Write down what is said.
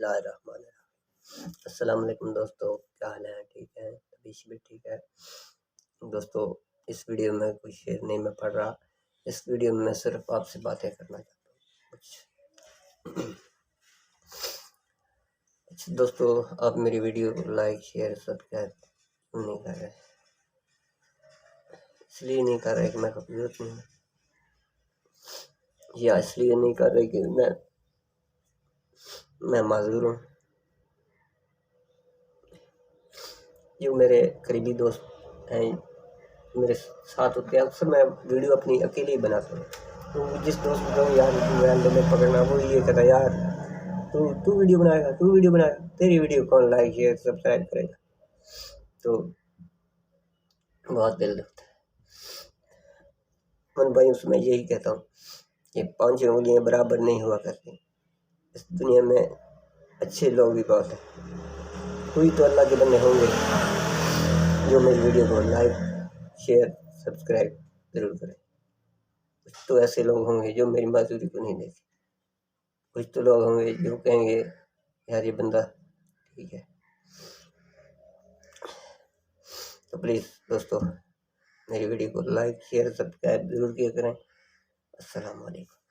बिस्मिल्लाहिर्रहमानिर्रहीम। अस्सलाम वालेकुम दोस्तों, क्या हाल है? ठीक है, तबीयत भी ठीक है दोस्तों। इस वीडियो में कुछ शेर नहीं मैं पढ़ रहा। इस वीडियो में मैं सिर्फ आपसे बातें करना चाहता हूँ कुछ। अच्छा दोस्तों, आप मेरी वीडियो को लाइक शेयर सब्सक्राइब क्यों नहीं कर रहे? इसलिए नहीं कर रहे कि मैं कमजोर नहीं हूँ, या इसलिए नहीं कर रहे कि मैं माजूर हूँ। जो मेरे करीबी दोस्त हैं, मेरे साथ होते हैं, अक्सर मैं वीडियो अपनी अकेले ही बनाता हूँ। तो जिस दोस्त को कहूँ यार तू हैंडल में पकड़ना, वो ये कहता यार तू तू वीडियो बनाएगा, तेरी वीडियो कौन लाइक शेयर सब्सक्राइब करेगा। तो बहुत दिल दुखता है उन भाइयों से। मैं यही कहता हूँ कि 5 उंगलियां बराबर नहीं हुआ करती। इस दुनिया में अच्छे लोग भी बहुत हैं। कोई तो अल्लाह के बंदे होंगे जो मेरी वीडियो को लाइक शेयर सब्सक्राइब जरूर करें। कुछ तो ऐसे लोग होंगे जो मेरी मजदूरी को नहीं देखे। कुछ तो लोग होंगे जो कहेंगे यार ये बंदा ठीक है। तो प्लीज़ दोस्तों, मेरी वीडियो को लाइक शेयर सब्सक्राइब जरूर किया करें। अस्सलाम वालेकुम।